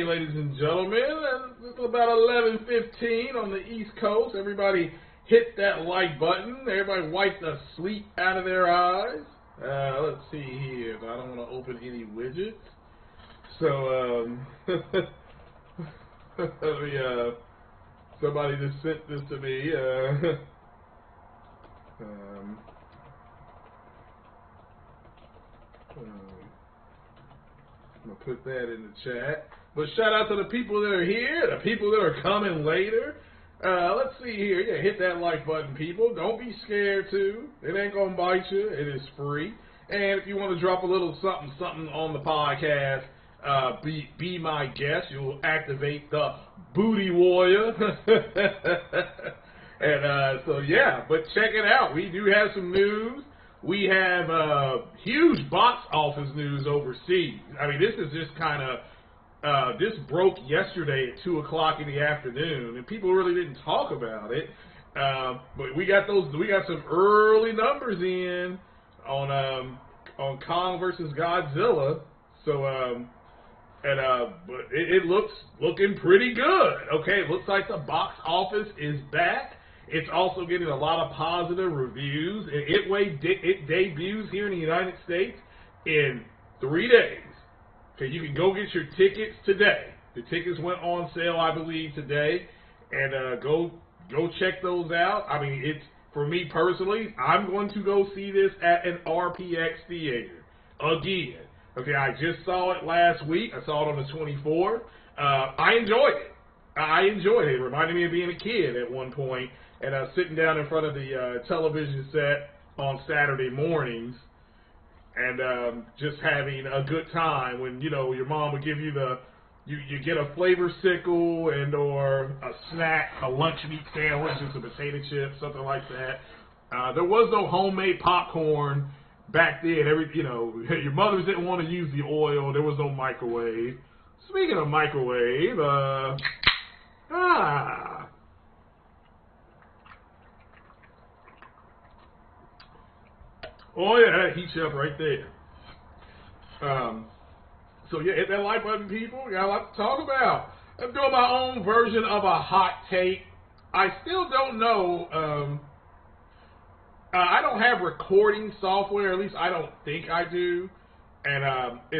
ladies and gentlemen. It's about 11:15 on the East Coast. Everybody hit that like button. Everybody wipe the sleep out of their eyes. Let's see here. I don't want to open any widgets. So, somebody just sent this to me. I'm going to put that in the chat. But shout out to the people that are here, the people that are coming later. Let's see here. Yeah, hit that like button, people. Don't be scared to. It ain't going to bite you. It is free. And if you want to drop a little something on the podcast, be my guest. You'll activate the Booty Warrior. And so, yeah, but check it out. We do have some news. We have huge box office news overseas. I mean, this is just kind of, this broke yesterday at 2 o'clock in the afternoon, and people really didn't talk about it. But we got some early numbers in on Kong versus Godzilla. So, but it looking pretty good. Okay, it looks like the box office is back. It's also getting a lot of positive reviews. It debuts here in the United States in 3 days. Okay, you can go get your tickets today. The tickets went on sale, I believe, today, and go check those out. I mean, it's for me personally. I'm going to go see this at an RPX theater again. Okay, I just saw it last week. I saw it on the 24th. I enjoyed it. It reminded me of being a kid at one point. And I was sitting down in front of the television set on Saturday mornings and just having a good time when, you know, your mom would give you you get a flavor sickle and or a snack, a lunch meat sandwich and some potato chips, something like that. There was no homemade popcorn back then. Your mothers didn't want to use the oil. There was no microwave. Speaking of microwave, oh yeah, that heats you up right there. So yeah, hit that like button, people. We got a lot to talk about. I'm doing my own version of a hot take. I still don't know. I don't have recording software. At least I don't think I do. And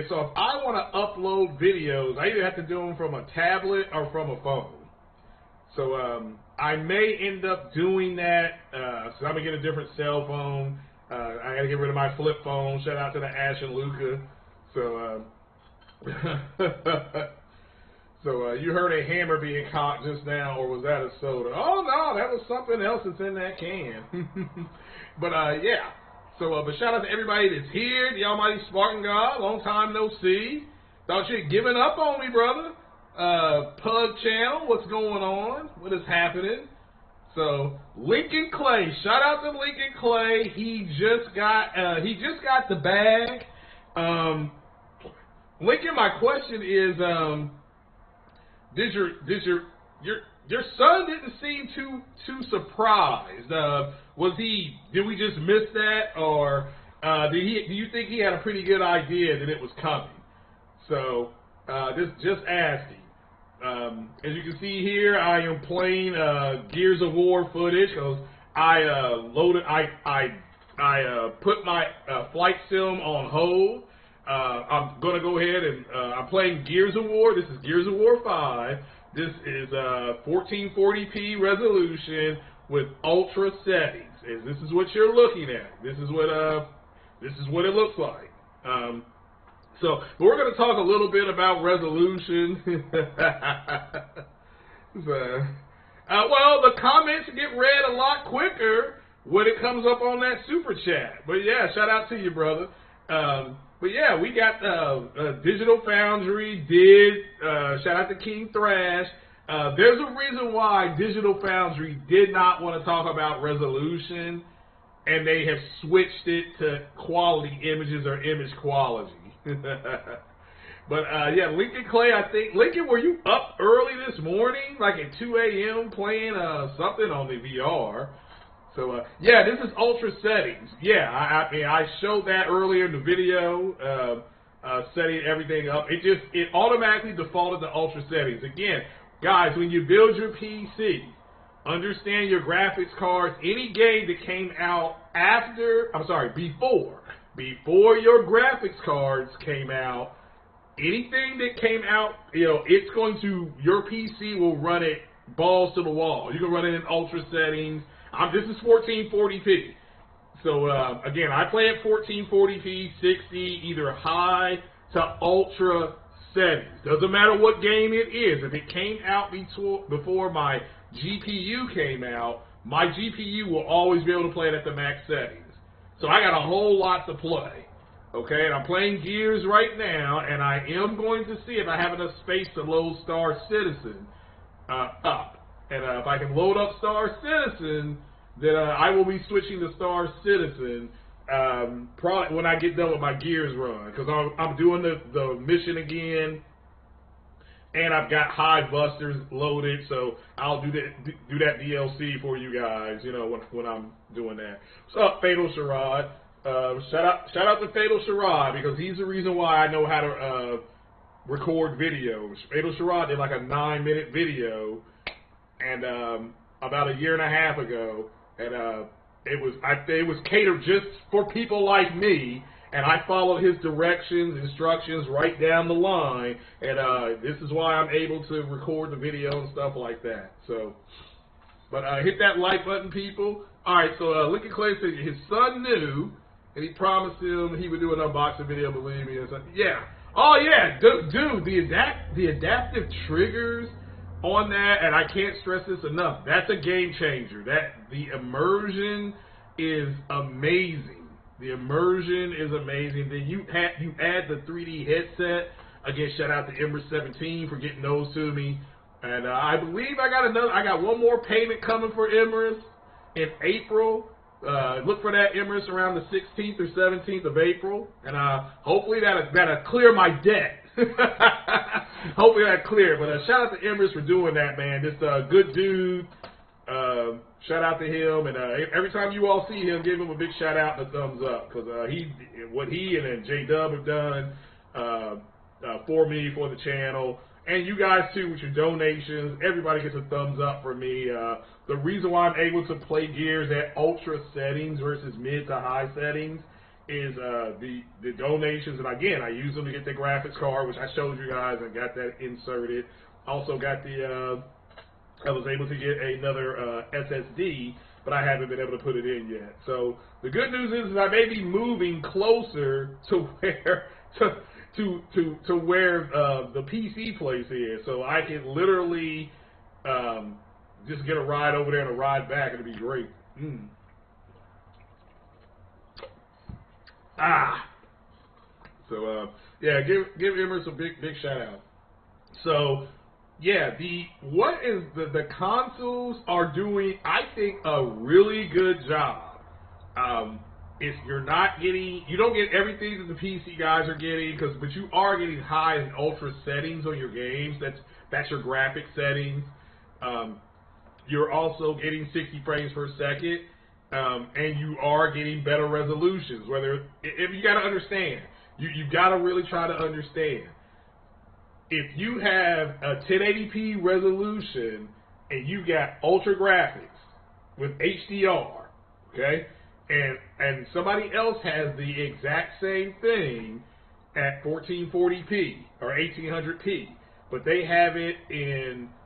so if I want to upload videos, I either have to do them from a tablet or from a phone. So I may end up doing that. So I'm gonna get a different cell phone. I got to get rid of my flip phone. Shout out to the Ash and Luca. So, you heard a hammer being cocked just now, or was that a soda? Oh, no, that was something else that's in that can. But, yeah. So, but shout out to everybody that's here, the Almighty Spartan God. Long time no see. Thought you had given up on me, brother. Pug channel, what's going on? What is happening? So Lincoln Clay, shout out to Lincoln Clay. He just got the bag. Lincoln, my question is, did your son didn't seem too surprised? Did we just miss that, or do you think he had a pretty good idea that it was coming? So just asking. As you can see here, I am playing Gears of War footage because I put my flight sim on hold. I'm gonna go ahead and I'm playing Gears of War. This is Gears of War 5. This is 1440p resolution with ultra settings. This is what you're looking at. This is what it looks like. So, but we're going to talk a little bit about resolution. Well, the comments get read a lot quicker when it comes up on that super chat. But yeah, shout out to you, brother. But yeah, we got Digital Foundry shout out to King Thrash. There's a reason why Digital Foundry did not want to talk about resolution, and they have switched it to quality images or image quality. But yeah, Lincoln Clay, I think. Lincoln, were you up early this morning, like at 2 a.m. playing something on the VR? So yeah, this is ultra settings. Yeah, I showed that earlier in the video. setting everything up. It automatically defaulted to ultra settings. Again, guys, when you build your PC, understand your graphics cards. Any game that came out before your graphics cards came out, anything that came out, it's going to, your PC will run it balls to the wall. You can run it in ultra settings. This is 1440p. So, again, I play at 1440p, 60, either high to ultra settings. Doesn't matter what game it is. If it came out before my GPU came out, my GPU will always be able to play it at the max settings. So I got a whole lot to play. Okay, and I'm playing Gears right now, and I am going to see if I have enough space to load Star Citizen up. And if I can load up Star Citizen, then I will be switching to Star Citizen probably when I get done with my Gears run, because I'm doing the mission again, and I've got Hive Busters loaded, so I'll do that DLC for you guys, when I'm doing that. What's up, Fatal Sherrod? Shout out to Fatal Sherrod, because he's the reason why I know how to record videos. Fatal Sherrod did like a 9-minute video, and about a year and a half ago, and it was catered just for people like me, and I followed his instructions right down the line, and this is why I'm able to record the video and stuff like that. So, but hit that like button, people. All right, so Lincoln Clay said his son knew, and he promised him he would do an unboxing video, believe me. And so, yeah. Oh, yeah, dude, the adaptive triggers on that, and I can't stress this enough, that's a game changer. The immersion is amazing. The immersion is amazing. Then you add the 3D headset. Again, shout out to Emrys17 for getting those to me. And I believe I got one more payment coming for Emrys in April. Look for that, Emrys, around the 16th or 17th of April. And hopefully that'll clear my debt. Hopefully that'll clear. But shout out to Emrys for doing that, man. Just a good dude. Shout out to him, and every time you all see him, give him a big shout out and a thumbs up, because what he and then J-Dub have done for me, for the channel, and you guys too with your donations. Everybody gets a thumbs up for me. The reason why I'm able to play Gears at ultra settings versus mid to high settings is the donations, and again, I use them to get the graphics card, which I showed you guys and got that inserted. Also got I was able to get another SSD, but I haven't been able to put it in yet. So the good news is I may be moving closer to where to where the PC place is, so I can literally just get a ride over there and a ride back. It'll be great. So yeah, give Emrys a big shout out. So. Yeah, the consoles are doing, I think, a really good job. If you don't get everything that the PC guys are getting, but you are getting high and ultra settings on your games. That's your graphic settings. You're also getting 60 frames per second, and you are getting better resolutions. If you got to understand, you got to really try to understand. If you have a 1080p resolution and you got ultra graphics with HDR, okay, and somebody else has the exact same thing at 1440p or 1800p, but they have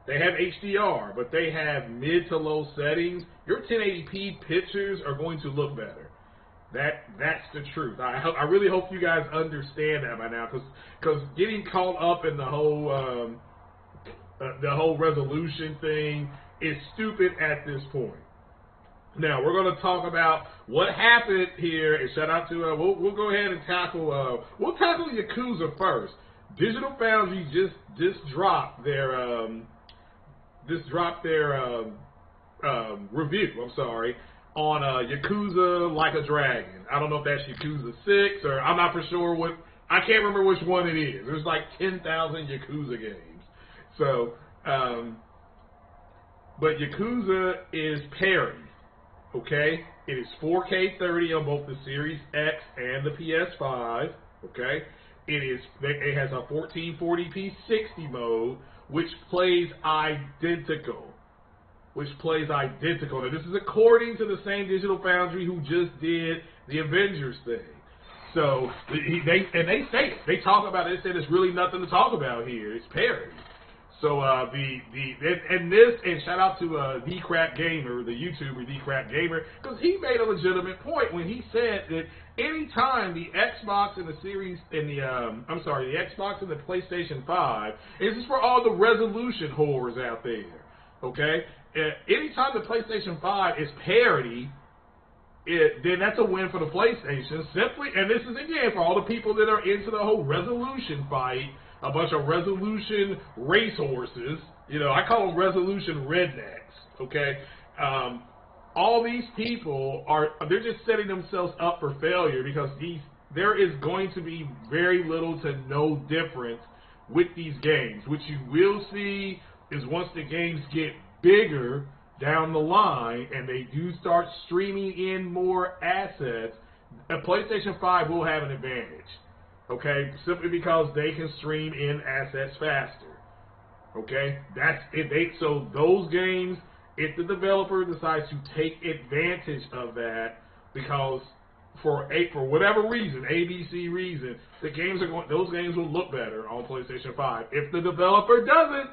HDR, but they have mid to low settings, your 1080p pictures are going to look better. That's the truth. I really hope you guys understand that by now, because getting caught up in the whole resolution thing is stupid at this point. Now we're going to talk about what happened here, and shout out to we'll go ahead and tackle YAKUZA first. Digital Foundry just dropped their review. I'm sorry. On YAKUZA Like a Dragon. I don't know if that's YAKUZA 6 or I'm not for sure I can't remember which one it is. There's like 10,000 YAKUZA games. So, but YAKUZA is PARITY, okay? It is 4K 30 on both the Series X and the PS5, okay? It has a 1440p 60 mode, which plays identical. Now, this is according to the same Digital Foundry who just did the Avengers thing. So they say it. They talk about it. They said there's really nothing to talk about here. It's parity. So and shout out to The Crap Gamer, the YouTuber The Crap Gamer, because he made a legitimate point when he said that anytime the Xbox and the Series and the Xbox and the PlayStation 5, this is for all the resolution whores out there, okay? Anytime the PlayStation 5 is parity, then that's a win for the PlayStation. Simply, and this is again for all the people that are into the whole resolution fight. A bunch of resolution racehorses. You know, I call them resolution rednecks, okay? All these people they're just setting themselves up for failure because there is going to be very little to no difference with these games. What you will see is once the games get bigger down the line and they do start streaming in more assets, a PlayStation 5 will have an advantage. Okay, simply because they can stream in assets faster. Okay, that's it. So those games, if the developer decides to take advantage of that, because for whatever reason, ABC reason, those games will look better on PlayStation 5. If the developer doesn't,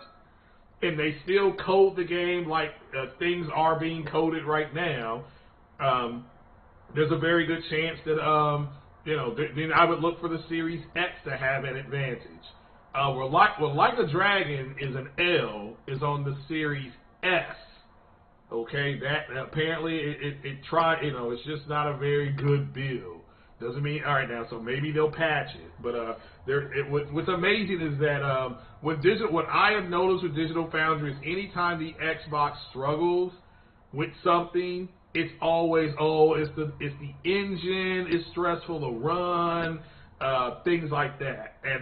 and they still code the game like things are being coded right now, there's a very good chance that then I would look for the Series X to have an advantage. Like a Dragon is an L is on the Series S. Okay, that apparently it tried. It's just not a very good build. Doesn't mean all right now. So maybe they'll patch it. But what's amazing is that what I have noticed with Digital Foundry is anytime the Xbox struggles with something, it's always it's the engine, it's stressful to run, things like that. And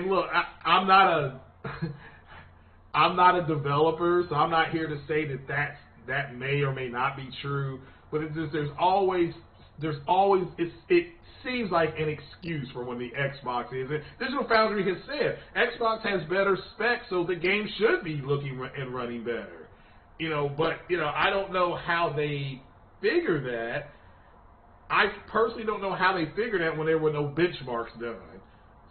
look, I'm not a developer, so I'm not here to say that may or may not be true. But it's just there's always it seems like an excuse for when the Xbox is. And Digital Foundry has said Xbox has better specs, so the game should be looking and running better. But I don't know how they figure that. I personally don't know how they figured that when there were no benchmarks done.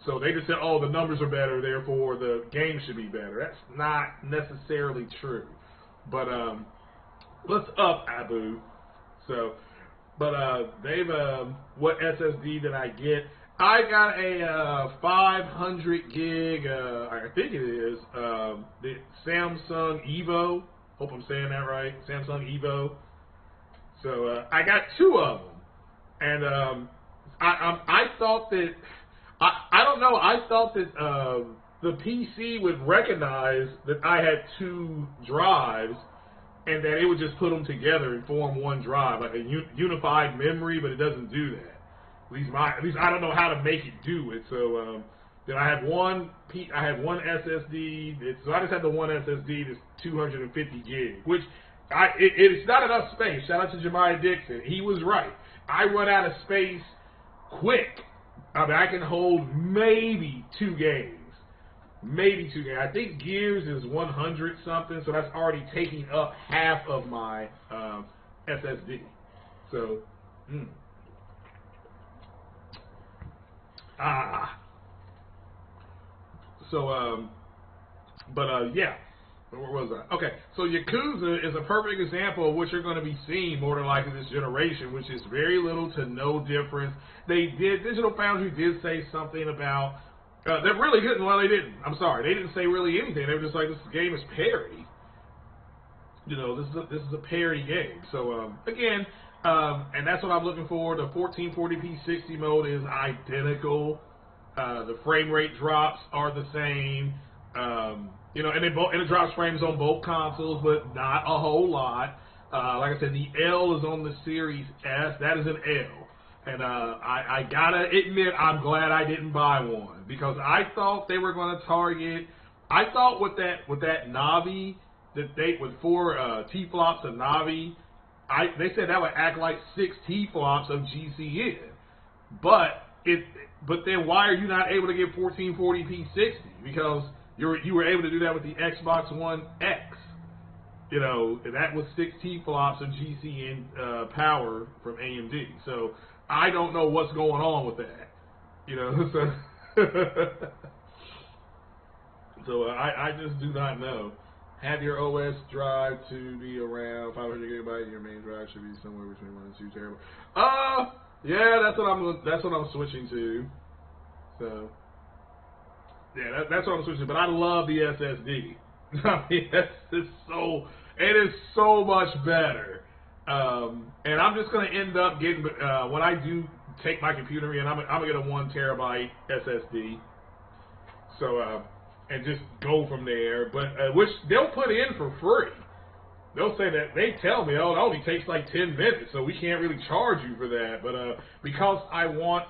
So they just said, oh, the numbers are better, therefore the game should be better. That's not necessarily true. But let's up Abu. So, but they've what SSD did I get? I got a 500 gig. I think it is the Samsung Evo. Hope I'm saying that right. Samsung Evo. So I got two of them, and I thought that I don't know. I thought that the PC would recognize that I had two drives, and that it would just put them together and form one drive, like a unified memory. But it doesn't do that. At least I don't know how to make it do it. So. Then I have one SSD. So I just have the one SSD that's 250 gig, which it's not enough space. Shout out to Jemiah Dixon. He was right. I run out of space quick. I mean, I can hold maybe 2 games. I think Gears is 100 something, so that's already taking up half of my SSD. So, yeah. Where was I? Okay, so YAKUZA is a perfect example of what you're going to be seeing more than likely this generation, which is very little to no difference. Digital Foundry did say something about, they really didn't, well they didn't, I'm sorry, they didn't say really anything. They were just like, this game is parity. This is a parity game. So, again, and that's what I'm looking for. The 1440p 60 mode is identical. The frame rate drops are the same. And it drops frames on both consoles, but not a whole lot. Like I said, the L is on the Series S. That is an L. And I gotta admit, I'm glad I didn't buy one, because I thought they were going to target. I thought with that Navi, with 4 T-flops of Navi, they said that would act like 6 T-flops of GCN. But but then why are you not able to get 1440p 60? Because you were able to do that with the Xbox One X. You know, that was 6 T-flops of GCN power from AMD. So I don't know what's going on with that. You know, so I just do not know. Have your OS drive to be around 500 gigabytes. Your main drive should be somewhere between 1 and 2 terabytes. Yeah, that's what I'm switching to. So yeah, that's what I'm switching to. But I love the SSD. I mean, it is so much better. And I'm just gonna end up getting when I do take my computer in, I'm gonna get a 1 terabyte SSD. So and just go from there. But which they'll put in for free. They'll say that they tell me, oh, it only takes like 10 minutes, so we can't really charge you for that. But because I want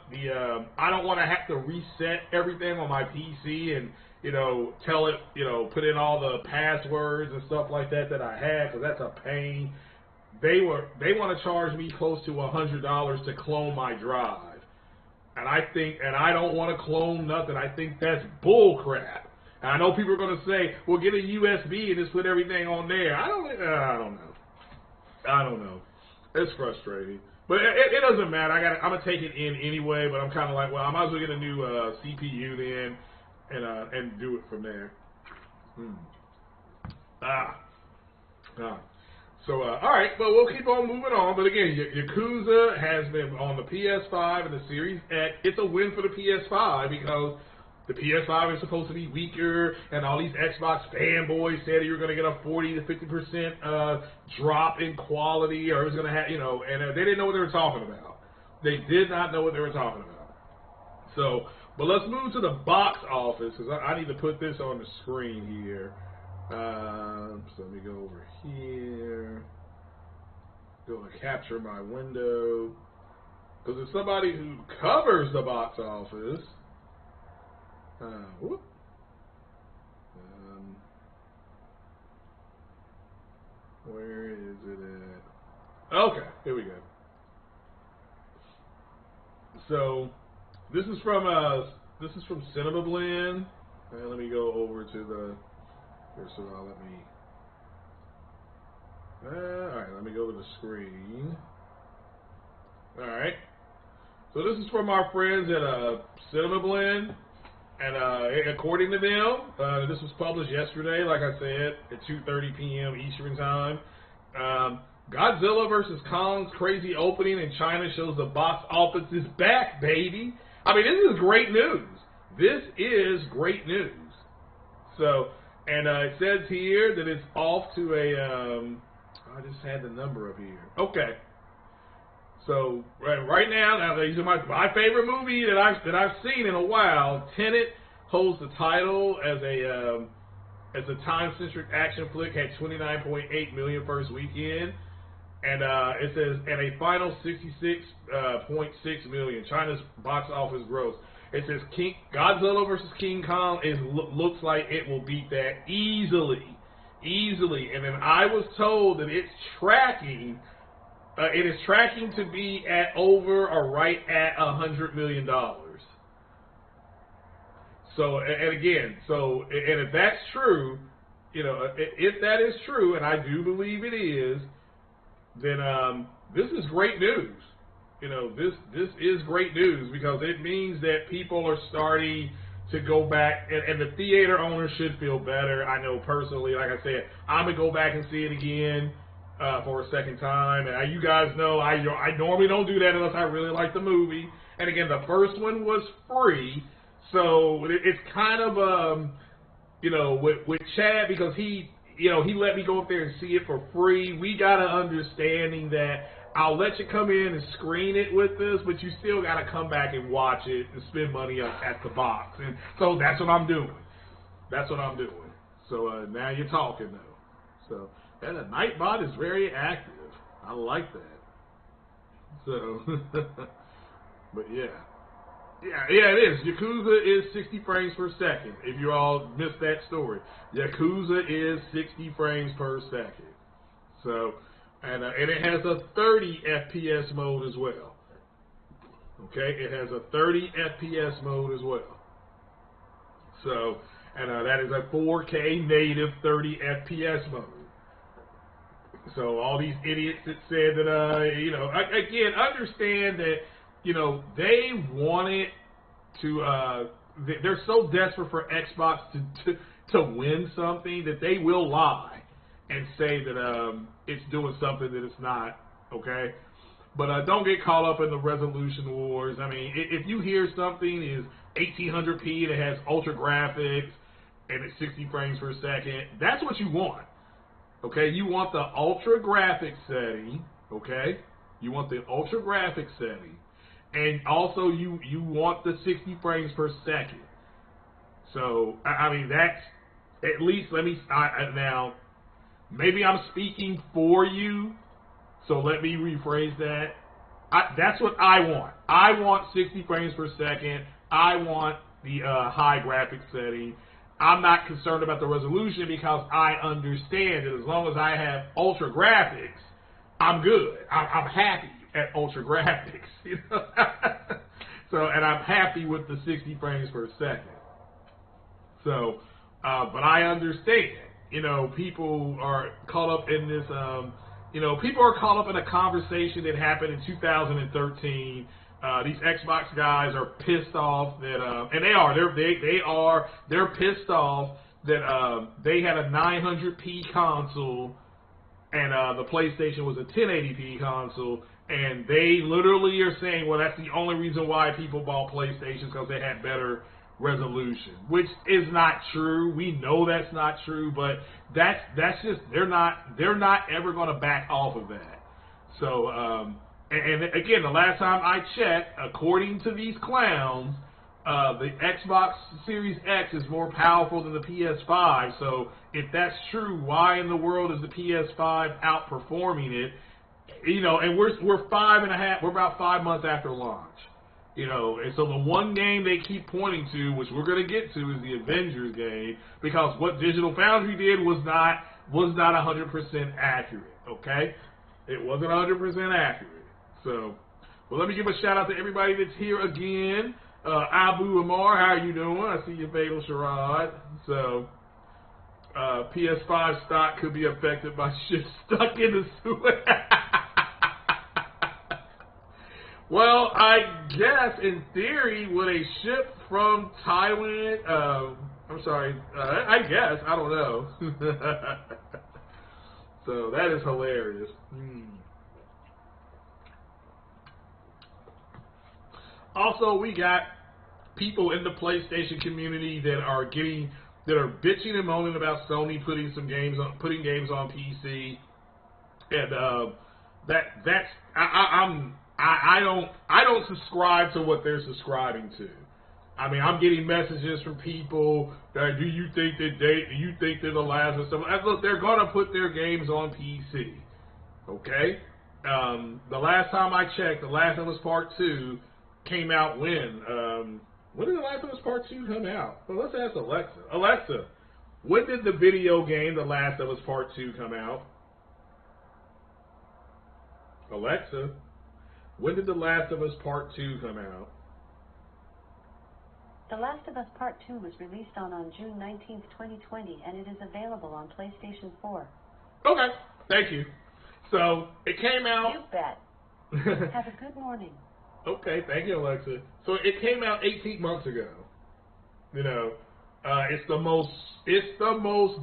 I don't want to have to reset everything on my PC and tell it, put in all the passwords and stuff like that I had, because that's a pain. They want to charge me close to $100 to clone my drive, and I don't want to clone nothing. I think that's bull crap. And I know people are going to say, well, get a USB and just put everything on there. I don't know. It's frustrating. But it doesn't matter. I'm going to take it in anyway, but I'm kind of like, well, I might as well get a new CPU then and do it from there. So, all right, but we'll keep on moving on. But again, YAKUZA has been on the PS5 and the Series X. It's a win for the PS5 because the PS5 is supposed to be weaker, and all these Xbox fanboys said you were going to get a 40 to 50% drop in quality, or it was going to have, and they didn't know what they were talking about. They did not know what they were talking about. So, but let's move to the box office, because I need to put this on the screen here. So let me go over here. Go and capture my window, because it's somebody who covers the box office. Where is it at? Okay, here we go. So this is from Cinema Blend. Let me go over to the. First of all, let me go to the screen. All right. So this is from our friends at Cinema Blend. And according to them, this was published yesterday, like I said, at 2:30 p.m. Eastern Time. Godzilla vs. Kong's crazy opening in China shows the box office is back, baby. I mean, this is great news. This is great news. So, and it says here that it's off to a, I just had the number up here. Okay. So right now these are my favorite movie that I've seen in a while. Tenet holds the title as a time-centric action flick. Had 29.8 million first weekend, and it says and a final 66.6 million. China's box office gross. It says Godzilla versus King Kong looks like it will beat that easily. And then I was told that it's tracking. It is tracking to be at over or right at $100 million. So, and again, and if that's true, if that is true, and I do believe it is, then this is great news. This is great news because it means that people are starting to go back, and the theater owners should feel better. I know personally, like I said, I'm gonna go back and see it again. For a second time, and you guys know I normally don't do that unless I really like the movie. And again, the first one was free, so it's kind of with Chad, because he let me go up there and see it for free. We got an understanding that I'll let you come in and screen it with us, but you still got to come back and watch it and spend money at the box. And so that's what I'm doing. So now you're talking though. So. And the Nightbot is very active. I like that. So, but yeah, it is. YAKUZA is 60 frames per second. If you all missed that story, YAKUZA is 60 frames per second. So, and it has a 30 FPS mode as well. Okay, it has a 30 FPS mode as well. So, and that is a 4K native 30 FPS mode. So all these idiots that said that, you know, again, understand that, you know, they want it to, they're so desperate for Xbox to win something that they will lie and say that it's doing something that it's not, okay? But don't get caught up in the resolution wars. I mean, if you hear something is 1800p and it has ultra graphics and it's 60 frames per second, that's what you want. Okay, you want the ultra graphics setting, okay? You want the ultra graphics setting. And also you want the 60 frames per second. So, I mean, that's, at least now, maybe I'm speaking for you, so let me rephrase that. That's what I want. I want 60 frames per second. I want the high graphics setting. I'm not concerned about the resolution because I understand that as long as I have ultra graphics, I'm good. I'm happy at ultra graphics. You know? So, and I'm happy with the 60 frames per second. So, but I understand, you know, people are caught up in this, you know, people are caught up in a conversation that happened in 2013. These Xbox guys are pissed off that, and they're pissed off that they had a 900p console and the PlayStation was a 1080p console, and they literally are saying, well, that's the only reason why people bought PlayStations because they had better resolution, which is not true. We know that's not true, but that's just they're not ever going to back off of that. So, and again, the last time I checked, according to these clowns, the Xbox Series X is more powerful than the PS5. So, if that's true, why in the world is the PS5 outperforming it? You know, and we're about 5 months after launch. You know, and so the one game they keep pointing to, which we're going to get to, is the Avengers game, because what Digital Foundry did was not 100% accurate. Okay, it wasn't 100% accurate. So, well, let me give a shout out to everybody that's here again. Abu Amar, how are you doing? I see your Fatal Sherrod. So, PS5 stock could be affected by shit stuck in the sewer. Well, I guess in theory, would a ship from Thailand? I'm sorry. I guess I don't know. So that is hilarious. Also, we got people in the PlayStation community that are bitching and moaning about Sony putting games on PC, and I don't subscribe to what they're subscribing to. I mean, I'm getting messages from people that do you think they're the last of stuff? Look, they're gonna put their games on PC. Okay? The last time I checked, The Last of Us Part 2 came out when? When did The Last of Us Part 2 come out? Well, let's ask Alexa. Alexa, when did the video game The Last of Us Part 2 come out? Alexa, when did The Last of Us Part 2 come out? The Last of Us Part 2 was released on June 19th, 2020, and it is available on PlayStation 4. Okay, thank you. So, it came out... You bet. Have a good morning. Okay, thank you, Alexa. So, it came out 18 months ago. You know, it's the most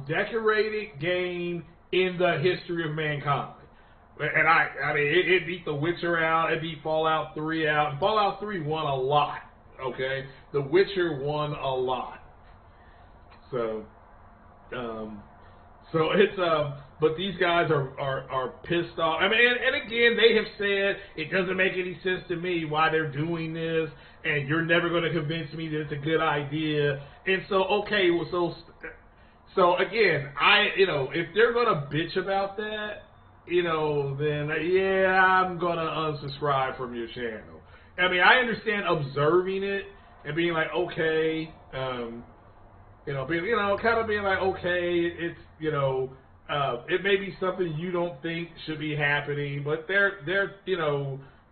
decorated game in the history of mankind. And I mean, it beat The Witcher out, it beat Fallout 3 out, and Fallout 3 won a lot, okay? The Witcher won a lot. So it's, but these guys are pissed off. I mean, and again, they have said, it doesn't make any sense to me why they're doing this, and you're never going to convince me that it's a good idea. And so, okay, so again, if they're going to bitch about that, then yeah, I'm going to unsubscribe from your channel. I mean, I understand observing it and being like, okay, kind of being like, okay, it's, it may be something you don't think should be happening, but they're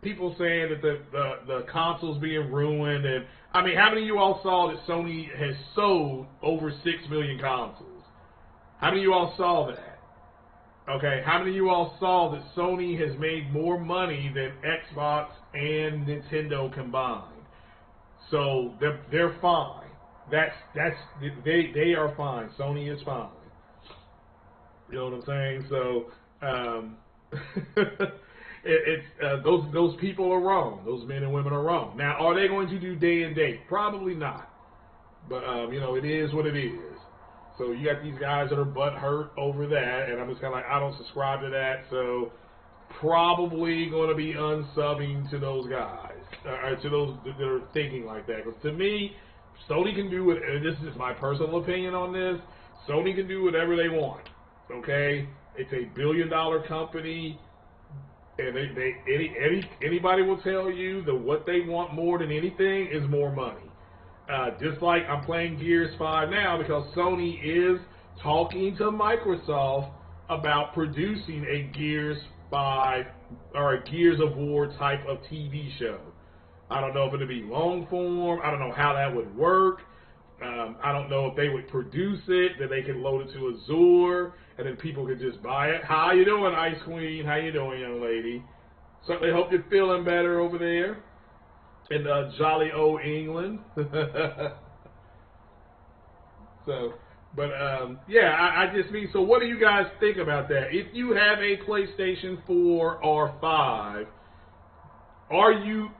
people saying that the console's being ruined, and I mean, how many of you all saw that Sony has sold over 6 million consoles? How many of you all saw that? Okay, how many of you all saw that Sony has made more money than Xbox and Nintendo combined? So they're fine. They are fine. Sony is fine. You know what I'm saying? So those people are wrong. Those men and women are wrong. Now, are they going to do day and date? Probably not. But you know, it is what it is. So you got these guys that are butthurt over that, and I'm just kind of like, I don't subscribe to that. So probably going to be unsubbing to those guys, to those that are thinking like that. Because to me, Sony can do it, and this is my personal opinion on this. Sony can do whatever they want. Okay, it's a billion-dollar company, and anybody will tell you that what they want more than anything is more money. Just like I'm playing Gears 5 now because Sony is talking to Microsoft about producing a Gears 5 or a Gears of War type of TV show. I don't know if it'll be long form. I don't know how that would work. I don't know if they would produce it, that they could load it to Azure, and then people could just buy it. How you doing, Ice Queen? How you doing, young lady? Certainly hope you're feeling better over there in jolly old England. So, but yeah, I just mean, so what do you guys think about that? If you have a PlayStation 4 or 5, are you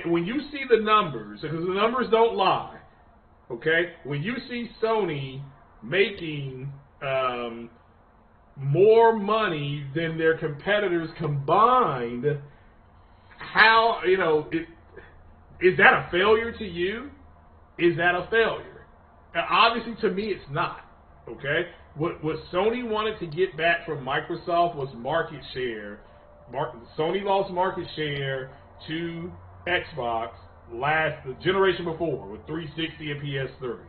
when you see the numbers, because the numbers don't lie, okay? When you see Sony making more money than their competitors combined, how, you know, is that a failure to you? Is that a failure? Obviously, to me, it's not. Okay? What Sony wanted to get back from Microsoft was market share. Sony lost market share to Xbox the generation before with 360 and PS3.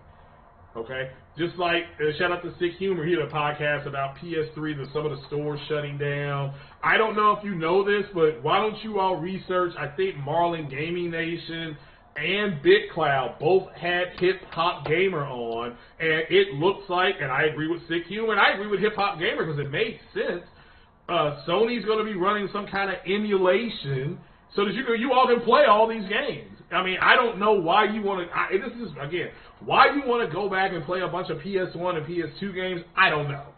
Okay? Just like, shout out to Sick Humor, he had a podcast about PS3, some of the stores shutting down. I don't know if you know this, but why don't you all research, I think Marlin Gaming Nation and BitCloud both had Hip Hop Gamer on, and it looks like, and I agree with Sick Humor, and I agree with Hip Hop Gamer because it makes sense, Sony's going to be running some kind of emulation so that you all can play all these games. I mean, I don't know why you want to, this is, again, why you want to go back and play a bunch of PS1 and PS2 games, I don't know.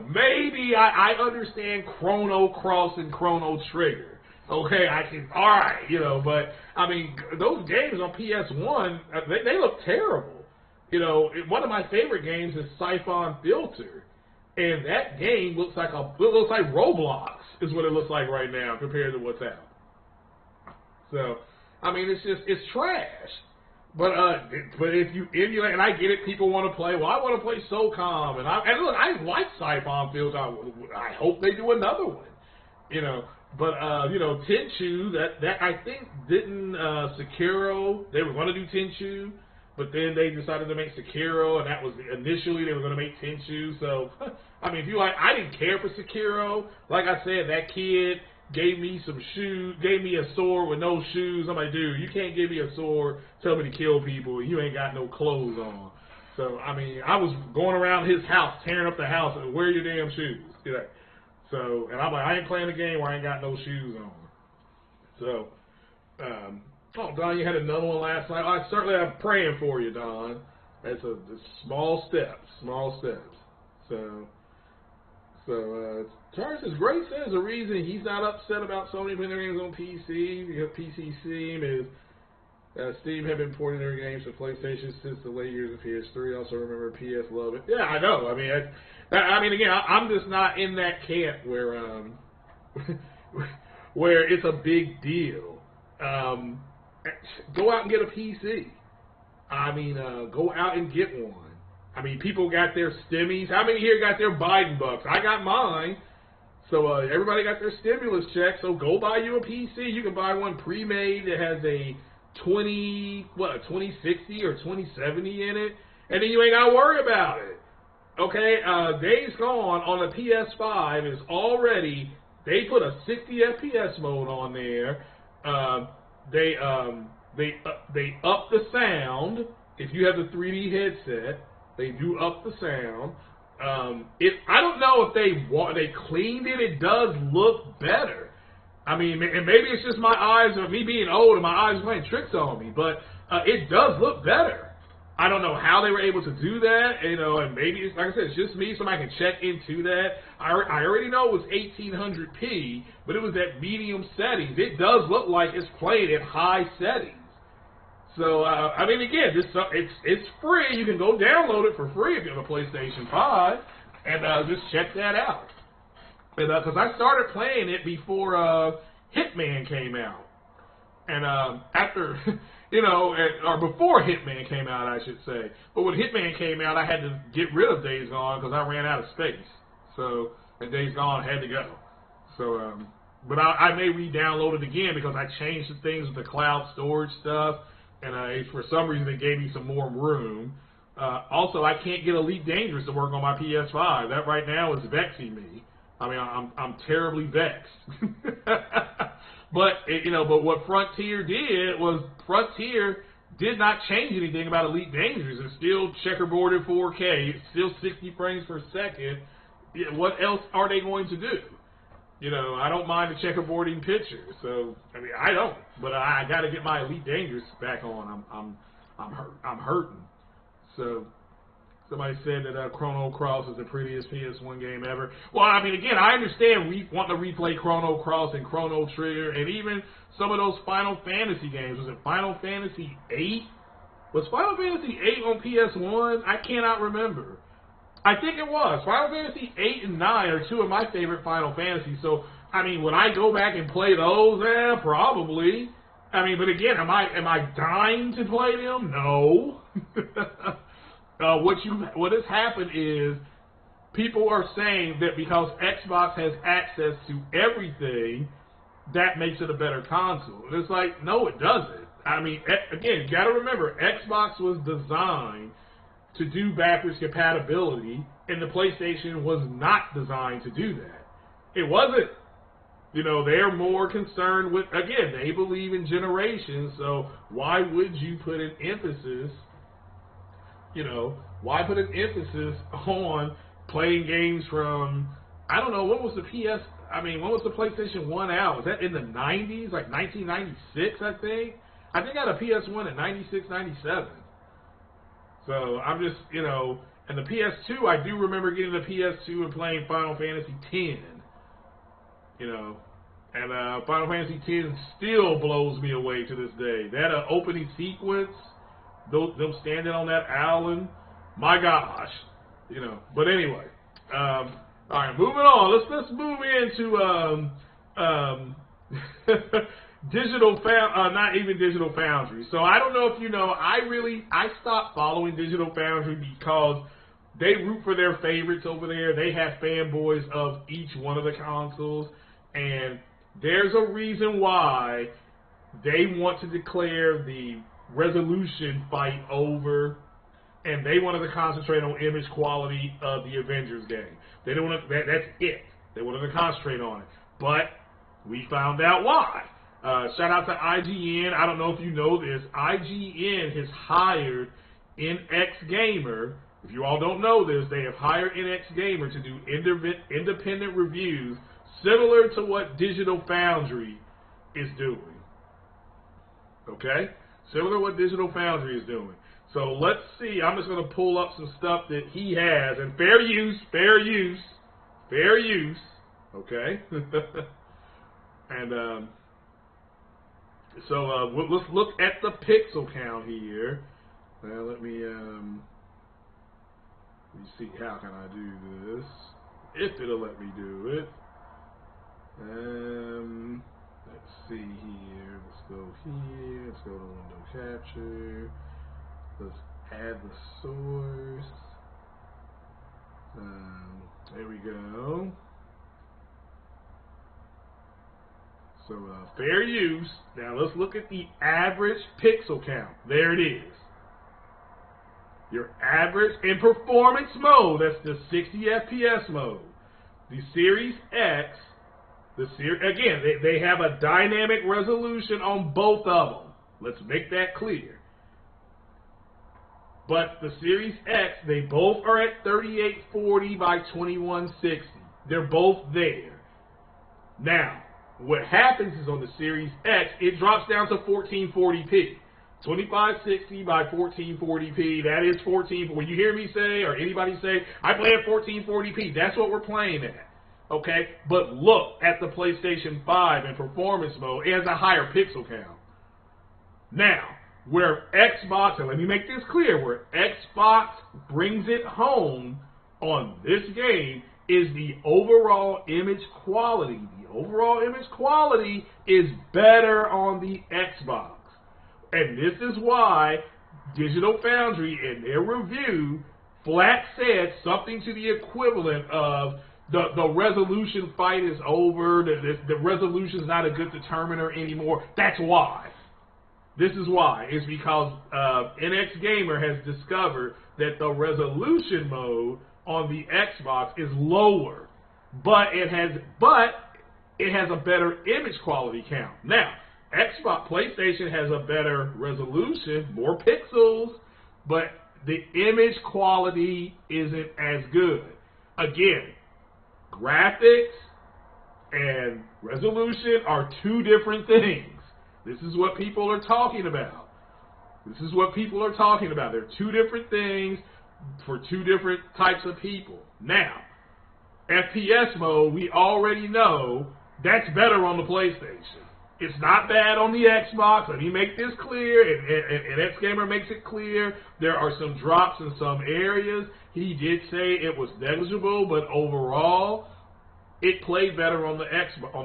Maybe I understand Chrono Cross and Chrono Trigger. Okay, I can, alright, you know, but, I mean, those games on PS1, they look terrible. You know, one of my favorite games is Siphon Filter, and that game looks like Roblox, is what it looks like right now compared to what's out. So, I mean, it's trash. But if you emulate, and I get it, people want to play. Well, I want to play SOCOM, and look, I like Siphon Filter. I hope they do another one. You know, but you know, Tenchu, that I think didn't Sekiro. They were going to do Tenchu, but then they decided to make Sekiro, and that was initially they were going to make Tenchu. So, I mean, if you like, I didn't care for Sekiro. Like I said, that kid gave me some shoes, gave me a sword with no shoes. I'm like, dude, you can't give me a sword, tell me to kill people, and you ain't got no clothes on. So, I mean, I was going around his house, tearing up the house, and where are your damn shoes? You know? So, and I'm like, I ain't playing a game where I ain't got no shoes on. So, oh, Don, you had another one last night. I certainly am praying for you, Don. It's small steps. So, Charles says, Gray says the reason he's not upset about Sony putting their games on PC, because PC Steam have been porting their games to PlayStation since the late years of PS3. Also remember PS Love it. Yeah, I know. I mean, again, I'm just not in that camp where where it's a big deal. Go out and get a PC. I mean, go out and get one. I mean, people got their stimmies. How many here got their Biden bucks? I got mine. So everybody got their stimulus check. So go buy you a PC. You can buy one pre-made that has a 2060 or 2070 in it, and then you ain't got to worry about it. Okay, Days Gone on the PS5 is already they put a 60 FPS mode on there. They up the sound. If you have the 3D headset, they do up the sound. I don't know if they cleaned it. It does look better. I mean, and maybe it's just my eyes, or me being old, and my eyes are playing tricks on me. But it does look better. I don't know how they were able to do that, and maybe it's, like I said, it's just me, somebody can check into that. I already know it was 1800p, but it was at medium settings. It does look like it's played at high settings. So, I mean, again, it's free. You can go download it for free if you have a PlayStation 5, and just check that out. Because I started playing it before Hitman came out. And after, or before Hitman came out, I should say. But when Hitman came out, I had to get rid of Days Gone because I ran out of space. So, and Days Gone had to go. So, but I may re-download it again because I changed some things with the cloud storage stuff. And for some reason, it gave me some more room. Also, I can't get Elite Dangerous to work on my PS5. That right now is vexing me. I mean, I'm terribly vexed. But but what Frontier did was Frontier did not change anything about Elite Dangerous. It's still checkerboarded 4K. It's still 60 frames per second. What else are they going to do? I don't mind the checkerboarding picture. So I mean, I don't. But I got to get my Elite Dangerous back on. I'm hurting. So. Somebody said that Chrono Cross is the prettiest PS1 game ever. Well, I mean, again, I understand wanting to replay Chrono Cross and Chrono Trigger and even some of those Final Fantasy games. Was it Final Fantasy 8? Was Final Fantasy 8 on PS1? I cannot remember. I think it was. Final Fantasy 8 and 9 are two of my favorite Final Fantasies. So, I mean, would I go back and play those? Probably. I mean, but again, am I dying to play them? No. What has happened is people are saying that because Xbox has access to everything, that makes it a better console. And it's like, no, it doesn't. I mean, again, you got to remember, Xbox was designed to do backwards compatibility, and the PlayStation was not designed to do that. It wasn't. They're more concerned with, again, they believe in generations, so why would you put an emphasis why put an emphasis on playing games from, I don't know, when was the when was the PlayStation 1 out? Was that in the 90s, like 1996, I think? I think I got a PS1 in 96, 97. So I'm just, and the PS2, I do remember getting the PS2 and playing Final Fantasy X. And Final Fantasy X still blows me away to this day. That opening sequence, them standing on that island, my gosh, But anyway, all right, moving on. Let's move into not even Digital Foundry. So I don't know if you know, I stopped following Digital Foundry because they root for their favorites over there. They have fanboys of each one of the consoles, and there's a reason why they want to declare the resolution fight over, and they wanted to concentrate on image quality of the Avengers game. They don't want to, that's it. They wanted to concentrate on it, but we found out why. Shout out to IGN. I don't know if you know this. IGN has hired NX Gamer. If you all don't know this, they have hired NX Gamer to do independent reviews similar to what Digital Foundry is doing. Okay? Similar to what Digital Foundry is doing. So let's see. I'm just going to pull up some stuff that he has. And fair use. Okay? And so let's look at the pixel count here. Now let me see, how can I do this? If it'll let me do it. Let's see here. Let's go here. Let's go to window capture. Let's add the source. There we go. So fair use. Now let's look at the average pixel count. There it is. Your average in performance mode. That's the 60 FPS mode. The Series X Again, they have a dynamic resolution on both of them. Let's make that clear. But the Series X, they both are at 3840 by 2160. They're both there. Now, what happens is on the Series X, it drops down to 1440p. 2560 by 1440p, that is 14. When you hear me say, or anybody say, I play at 1440p, that's what we're playing at. Okay? But look at the PlayStation 5 in performance mode. It has a higher pixel count. Now, where Xbox, and let me make this clear, where Xbox brings it home on this game is the overall image quality. The overall image quality is better on the Xbox. And this is why Digital Foundry, in their review, flat said something to the equivalent of the resolution fight is over, the resolution is not a good determiner anymore. That's why. This is why. It's because NX Gamer has discovered that the resolution mode on the Xbox is lower, but it has a better image quality count. Now, PlayStation has a better resolution, more pixels, but the image quality isn't as good. Again, graphics and resolution are two different things. This is what people are talking about. This is what people are talking about. They're two different things for two different types of people. Now, FPS mode, we already know that's better on the PlayStation. It's not bad on the Xbox. Let me make this clear, and X-Gamer makes it clear. There are some drops in some areas. He did say it was negligible, but overall, it played better on the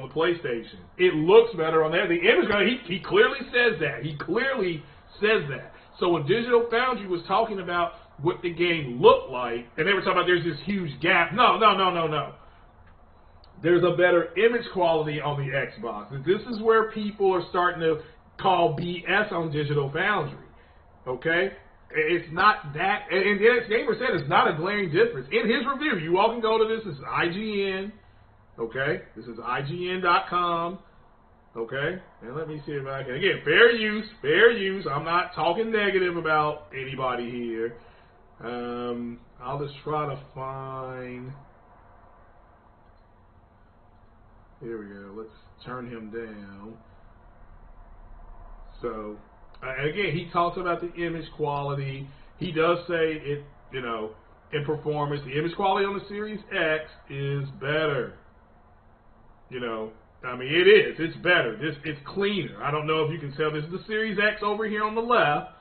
PlayStation. It looks better on there. The image, he clearly says that. He clearly says that. So when Digital Foundry was talking about what the game looked like, and they were talking about there's this huge gap. No. There's a better image quality on the Xbox. And this is where people are starting to call BS on Digital Foundry. Okay? It's not that, and the Gamer said it's not a glaring difference. In his review, you all can go to this is IGN. Okay? This is IGN.com. Okay? And let me see if I can. Again, fair use. I'm not talking negative about anybody here. I'll just try to find. Here we go. Let's turn him down. So, again, he talks about the image quality. He does say it, in performance, the image quality on the Series X is better. It is. It's better. It's cleaner. I don't know if you can tell. This is the Series X over here on the left.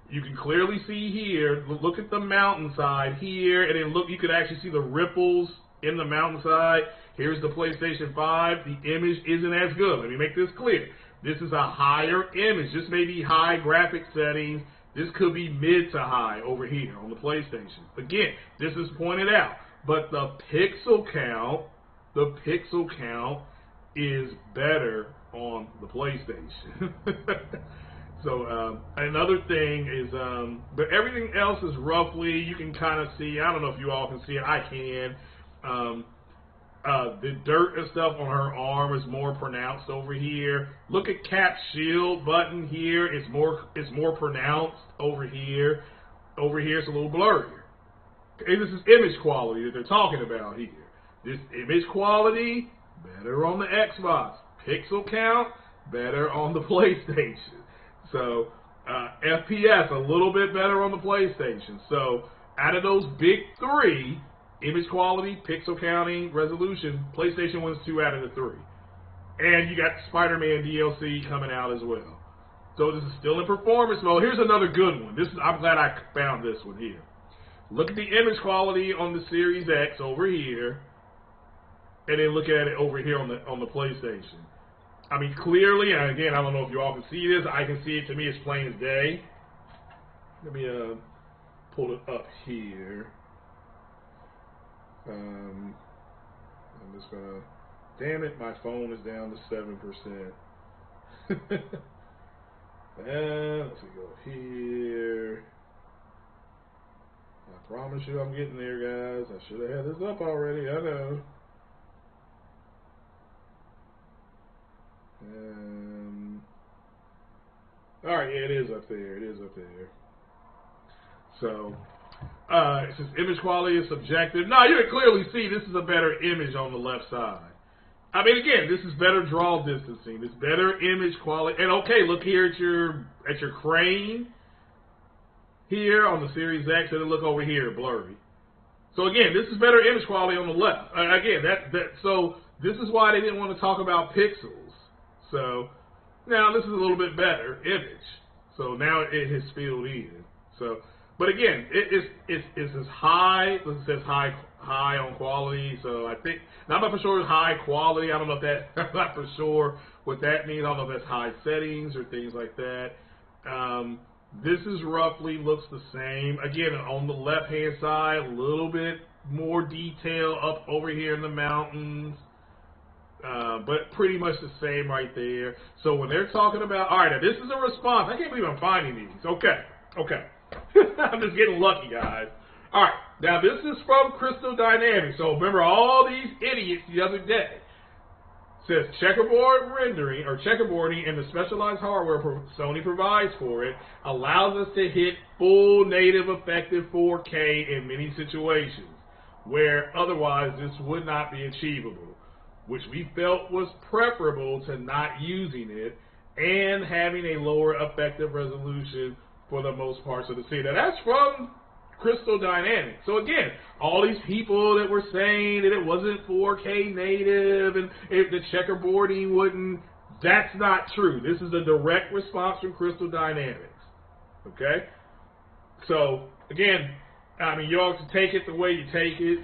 You can clearly see here. Look at the mountainside here, and then look. You could actually see the ripples in the mountainside. Here's the PlayStation 5. The image isn't as good. Let me make this clear. This is a higher image. This may be high graphic settings. This could be mid to high over here on the PlayStation. Again, this is pointed out. But the pixel count is better on the PlayStation. So another thing is, but everything else is roughly, you can kind of see, I don't know if you all can see it, I can. The dirt and stuff on her arm is more pronounced over here. Look at Cap's shield button here. It's more pronounced over here. Over here it's a little blurrier. And this is image quality that they're talking about here. This image quality, better on the Xbox. Pixel count, better on the PlayStation. So, FPS, a little bit better on the PlayStation. So, out of those big three, image quality, pixel counting, resolution, PlayStation wins 2 out of the 3. And you got Spider-Man DLC coming out as well. So this is still in performance mode. Here's another good one. I'm glad I found this one here. Look at the image quality on the Series X over here, and then look at it over here on the PlayStation. Clearly, and again, I don't know if you all can see this. I can see it. To me, it's plain as day. Let me pull it up here. I'm just gonna. Damn it, my phone is down to 7%. Let's go here. I promise you, I'm getting there, guys. I should have had this up already. I know. All right, yeah, it is up there. It is up there. So, it says image quality is subjective. No, you can clearly see this is a better image on the left side. I mean, again, this is better draw distancing. This better image quality. And okay, look here at your crane here on the Series X, and then look over here, blurry. So again, this is better image quality on the left. Again, so this is why they didn't want to talk about pixels. So now this is a little bit better image. So now it has filled in. So, but again, it's as high. It says high on quality. So I think now I'm not for sure it's high quality. I don't know if that. I'm not for sure what that means. I don't know if that's high settings or things like that. This is roughly looks the same. Again, on the left-hand side, a little bit more detail up over here in the mountains, but pretty much the same right there. So when they're talking about, all right, now this is a response. I can't believe I'm finding these. Okay. I'm just getting lucky, guys. All right, now this is from Crystal Dynamics. So remember all these idiots the other day. Says checkerboard rendering or checkerboarding and the specialized hardware Sony provides for it allows us to hit full native effective 4K in many situations where otherwise this would not be achievable, which we felt was preferable to not using it and having a lower effective resolution for the most parts of the scene. Now that's from Crystal Dynamics. So again, all these people that were saying that it wasn't 4K native and if the checkerboarding wouldn't, that's not true. This is a direct response from Crystal Dynamics. Okay? So again, I mean, you all can take it the way you take it.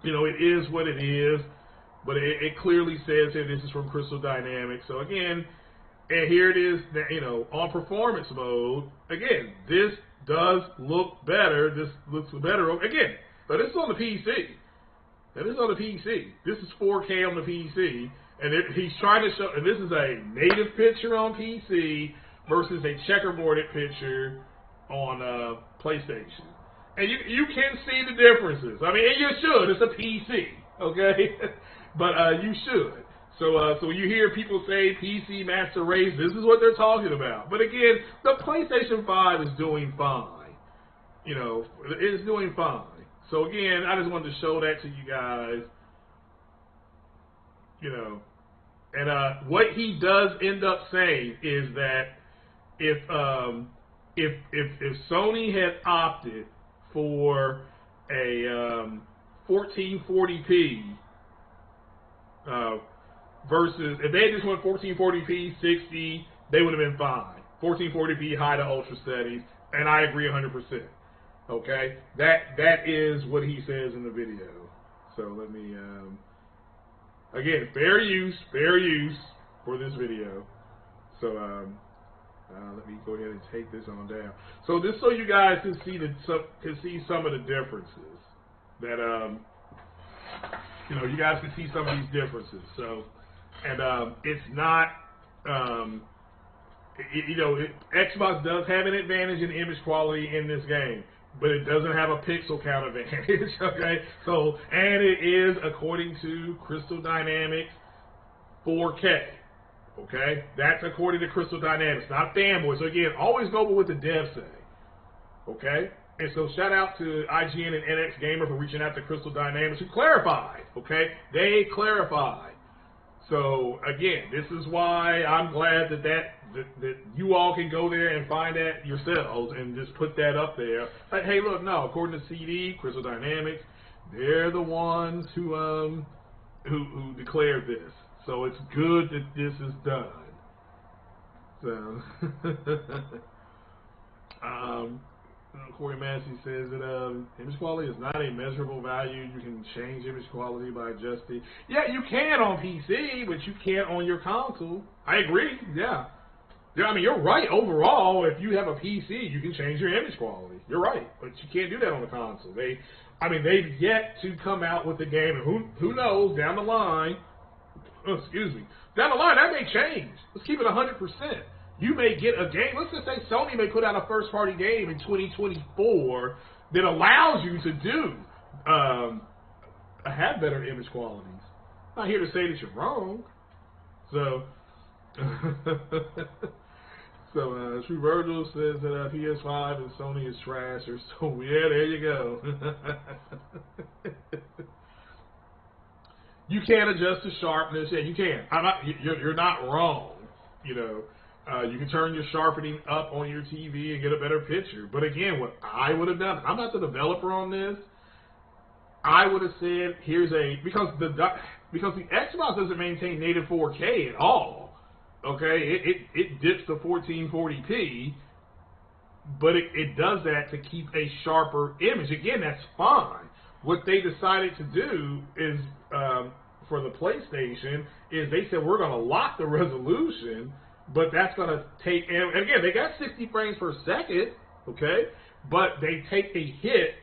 You know, it is what it is, but it clearly says here this is from Crystal Dynamics. So again, and here it is, you know, on performance mode. Again, this does look better. This looks better. Again, but this is on the PC. Now, this is on the PC. This is 4K on the PC. And he's trying to show, and this is a native picture on PC versus a checkerboarded picture on PlayStation. And you can see the differences. I mean, and you should. It's a PC, okay? But you should. So when you hear people say PC Master Race, this is what they're talking about. But again, the PlayStation 5 is doing fine. You know, it's doing fine. So again, I just wanted to show that to you guys. You know, and what he does end up saying is that if Sony had opted for a 1440p versus if they just went 1440p 60, they would have been fine. 1440p high to ultra settings, and I agree 100%. Okay, that is what he says in the video. So let me again, fair use for this video. So let me go ahead and take this on down. So just so you guys can see some of the differences that you know, you guys can see some of these differences. So, and it's not, you know, Xbox does have an advantage in image quality in this game, but it doesn't have a pixel count advantage. Okay, so and it is according to Crystal Dynamics 4K. Okay, that's according to Crystal Dynamics, not fanboy. So again, always go with what the devs say. Okay. And so shout out to IGN and NX Gamer for reaching out to Crystal Dynamics who clarified, okay? They clarified. So again, this is why I'm glad that you all can go there and find that yourselves and just put that up there. Like, hey, look, no, according to CD, Crystal Dynamics, they're the ones who declared this. So it's good that this is done. So Corey Massey says that image quality is not a measurable value. You can change image quality by adjusting. Yeah, you can on PC, but you can't on your console. I agree. Yeah. I mean, you're right. Overall, if you have a PC, you can change your image quality. You're right, but you can't do that on the console. They've yet to come out with the game, and who knows down the line. Down the line that may change. Let's keep it 100%. You may get a game, let's just say Sony may put out a first-party game in 2024 that allows you to do have better image qualities. I'm not here to say that you're wrong. So, True Virgil says that PS5 and Sony is trash. Or so yeah, there you go. You can adjust the sharpness. Yeah, you can. You're not wrong. You know, you can turn your sharpening up on your TV and get a better picture. But again, what I would have done, I'm not the developer on this. I would have said, because the Xbox doesn't maintain native 4K at all. Okay, it dips to 1440p, but it does that to keep a sharper image. Again, that's fine. What they decided to do is, for the PlayStation, is they said we're going to lock the resolution, but that's going to take, and again, they got 60 frames per second, okay, but they take a hit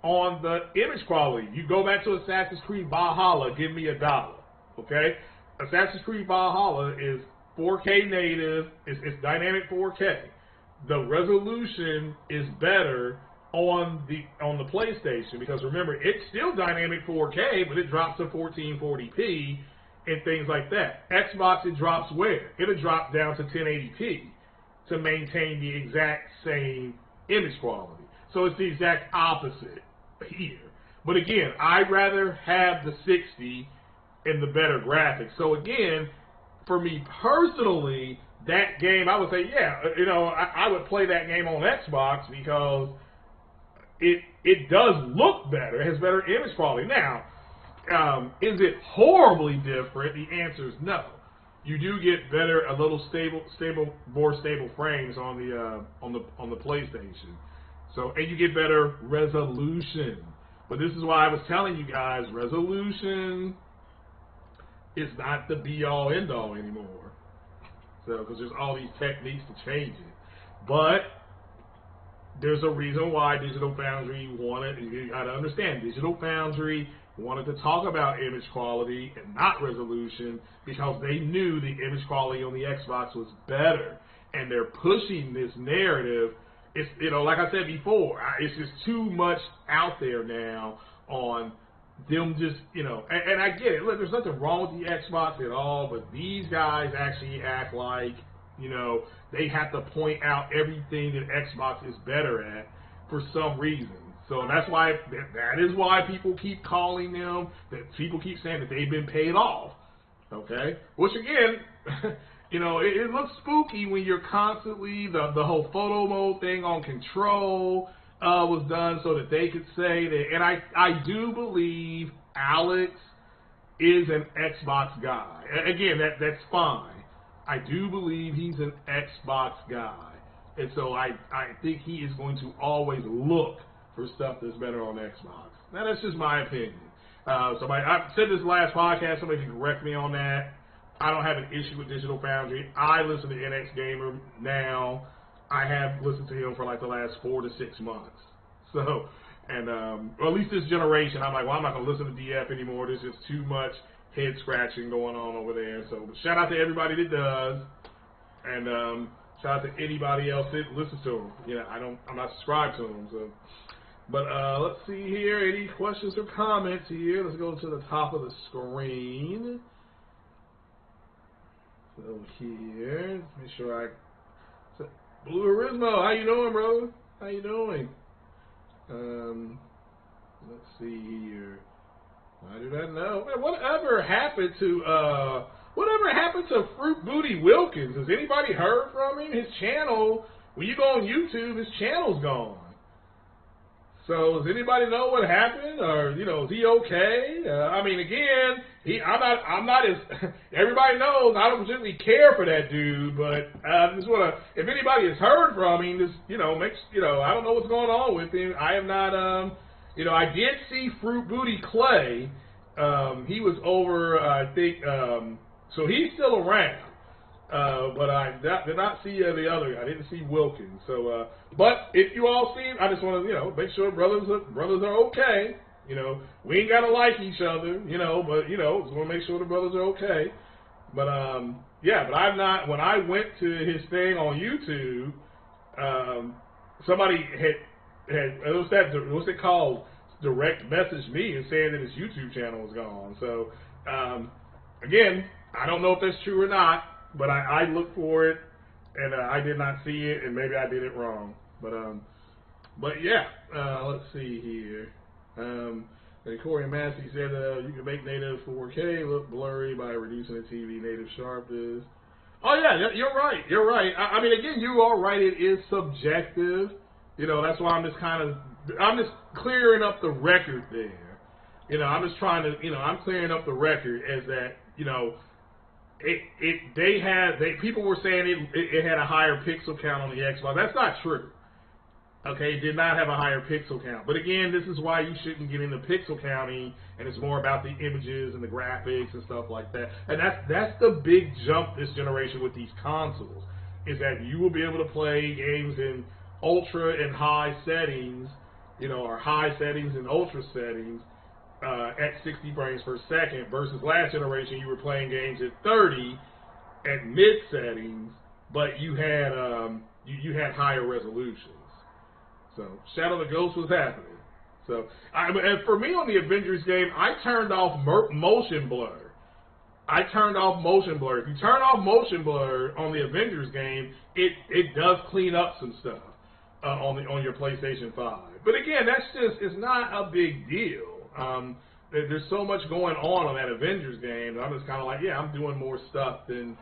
on the image quality. You go back to Assassin's Creed Valhalla, give me $1, okay? Assassin's Creed Valhalla is 4K native, it's dynamic 4K. The resolution is better on the PlayStation, because remember, it's still dynamic 4K, but it drops to 1440p and things like that. Xbox, it drops where? It'll drop down to 1080p to maintain the exact same image quality. So it's the exact opposite here. But again, I'd rather have the 60 and the better graphics. So again, for me personally, that game, I would say, yeah, you know, I would play that game on Xbox because it does look better. It has better image quality. Now, is it horribly different? The answer is no. You do get better, a little more stable frames on the PlayStation. So, and you get better resolution. But this is why I was telling you guys, resolution is not the be-all, end-all anymore. So, because there's all these techniques to change it. But there's a reason why Digital Foundry wanted, you got to understand, Digital Foundry wanted to talk about image quality and not resolution because they knew the image quality on the Xbox was better. And they're pushing this narrative. It's, you know, like I said before, it's just too much out there now on them just, you know, and I get it. Look, there's nothing wrong with the Xbox at all, but these guys actually act like, you know, they have to point out everything that Xbox is better at for some reason. So that's why, that is why people keep calling them, that people keep saying that they've been paid off. Okay? Which again, you know, it looks spooky when you're constantly, the whole photo mode thing on Control was done so that they could say that, and I do believe Alex is an Xbox guy. Again, that's fine. I do believe he's an Xbox guy. And so I think he is going to always look for stuff that's better on Xbox. Now, that's just my opinion. I said this last podcast, somebody can correct me on that. I don't have an issue with Digital Foundry. I listen to NX Gamer now. I have listened to him for like the last 4 to 6 months. So, and or at least this generation, I'm like, well, I'm not going to listen to DF anymore. There's just too much head scratching going on over there. So, shout out to everybody that does, and shout out to anybody else that listens to him. You know, I'm not subscribed to him. So, but let's see here. Any questions or comments here? Let's go to the top of the screen. So here, make sure Blue Arismo, how you doing, bro? How you doing? Let's see here. I do not know. Man, whatever happened to Fruit Booty Wilkins? Has anybody heard from him? His channel, when you go on YouTube, his channel's gone. So does anybody know what happened, or you know, is he okay? I mean, again, I'm not as everybody knows. I don't particularly care for that dude, but I just want to. If anybody has heard from him, just I don't know what's going on with him. I am not. I did see Fruit Booty Clay. He was over, I think. So he's still around. But I did not see the other guy. I didn't see Wilkins. So, but if you all see him, I just want to, make sure brothers are okay. We ain't gotta like each other, but just want to make sure the brothers are okay. But but I'm not. When I went to his thing on YouTube, somebody had what's it called? Direct messaged me and saying that his YouTube channel was gone. So again, I don't know if that's true or not. But I look for it, and I did not see it, and maybe I did it wrong. But yeah, let's see here. And Corey Massey said you can make native 4K look blurry by reducing the TV native sharpness. Oh yeah, you're right. You're right. I mean, again, you are right. It is subjective. That's why I'm just clearing up the record there. I'm just trying to, I'm clearing up the record as that, people were saying it had a higher pixel count on the Xbox. That's not true. Okay, it did not have a higher pixel count. But again, this is why you shouldn't get into pixel counting, and it's more about the images and the graphics and stuff like that. And that's the big jump this generation with these consoles, is that you will be able to play games in ultra and high settings, or high settings and ultra settings at 60 frames per second, versus last generation you were playing games at 30 at mid settings, but you had you had higher resolutions. So Shadow the Ghost was happening. So and for me on the Avengers game, I turned off motion blur. I turned off motion blur. If you turn off motion blur on the Avengers game, it does clean up some stuff on your PlayStation 5. But again, it's not a big deal. There's so much going on that Avengers game that I'm just kind of like, yeah, I'm doing more stuff than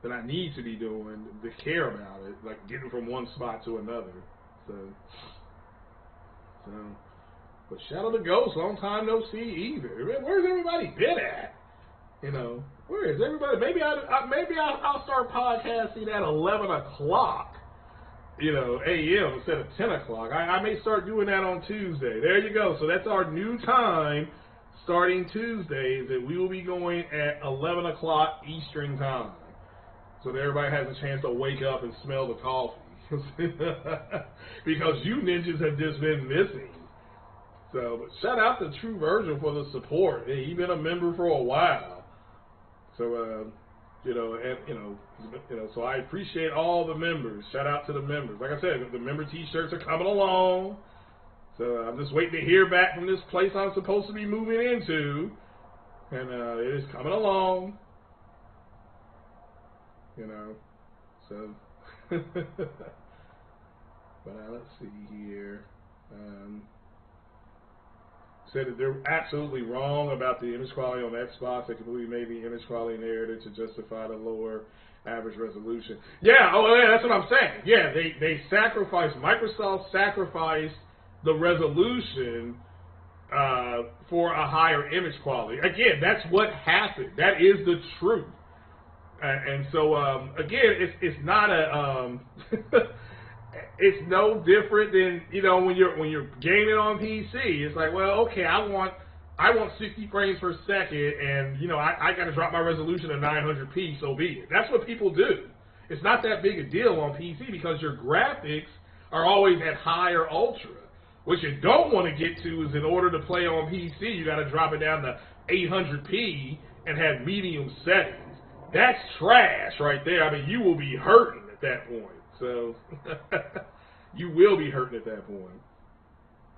I need to be doing to care about it, like getting from one spot to another. But Shadow the Ghost, long time no see either. Where's everybody been at? Where is everybody? Maybe I'll start podcasting at 11 o'clock, a.m. instead of 10 o'clock. I may start doing that on Tuesday. There you go. So that's our new time, starting Tuesdays, that we will be going at 11 o'clock Eastern time, so that everybody has a chance to wake up and smell the coffee. Because you ninjas have just been missing. So, but shout out to True Version for the support. Hey, he's been a member for a while. So, so I appreciate all the members. Shout out to the members. Like I said, the member T-shirts are coming along. So I'm just waiting to hear back from this place I'm supposed to be moving into, and it is coming along. So. But let's see here. Said that they're absolutely wrong about the image quality on Xbox. They completely made the image quality narrative to justify the lower average resolution. Yeah, that's what I'm saying. Yeah, Microsoft sacrificed the resolution for a higher image quality. Again, that's what happened. That is the truth. And so, again, it's not a, it's no different than, when you're gaming on PC. It's like, well, okay, I want 60 frames per second, and, I got to drop my resolution to 900p, so be it. That's what people do. It's not that big a deal on PC because your graphics are always at higher ultra. What you don't want to get to is, in order to play on PC, you got to drop it down to 800p and have medium settings. That's trash right there. I mean, you will be hurting at that point. So, you will be hurting at that point.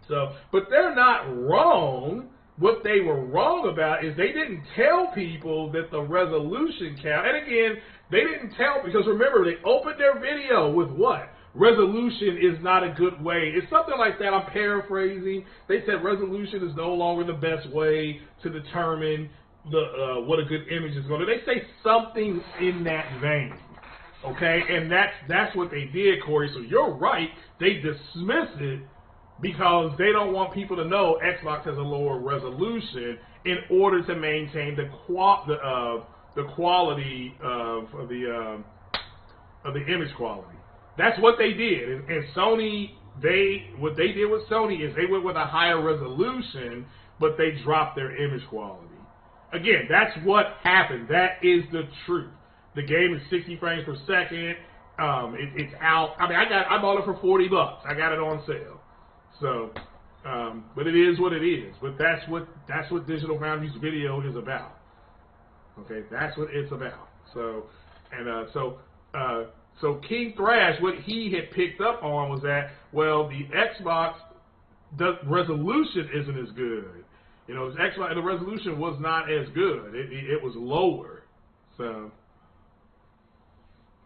So, but they're not wrong. What they were wrong about is they didn't tell people that the resolution count, and again, they didn't tell, because remember, they opened their video with what? Resolution is not a good way. It's something like that. I'm paraphrasing. They said resolution is no longer the best way to determine what a good image is going to. They say something in that vein, okay? And that's what they did, Corey. So you're right. They dismiss it because they don't want people to know Xbox has a lower resolution in order to maintain the quality of the image quality. That's what they did. And Sony, what they did with Sony is they went with a higher resolution, but they dropped their image quality. Again, that's what happened. That is the truth. The game is 60 frames per second. It's out. I mean, I bought it for $40. I got it on sale. So, but it is what it is. But that's what Digital Foundry's video is about. Okay, that's what it's about. So, and so King Thrash, what he had picked up on was that, well, the Xbox, the resolution isn't as good. The resolution was not as good. It was lower. So,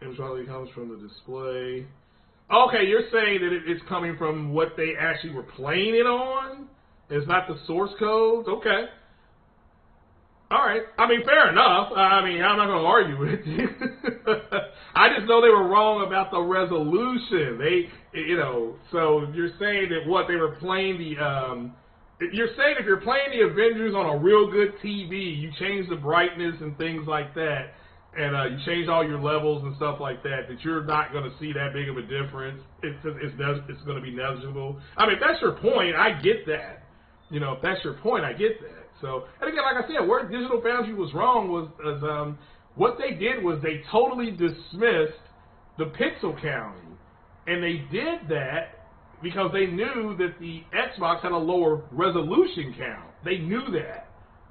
Image quality comes from the display. Okay, you're saying that it's coming from what they actually were playing it on? It's not the source codes? Okay. All right. I mean, fair enough. I mean, I'm not going to argue with you. I just know they were wrong about the resolution. So you're saying that what they were playing you're saying if you're playing the Avengers on a real good TV, you change the brightness and things like that, and you change all your levels and stuff like that, that you're not going to see that big of a difference. It's going to be negligible. I mean, if that's your point, I get that. If that's your point, I get that. So, and again, like I said, where Digital Foundry was wrong was what they did was they totally dismissed the pixel counting, and they did that because they knew that the Xbox had a lower resolution count. They knew that,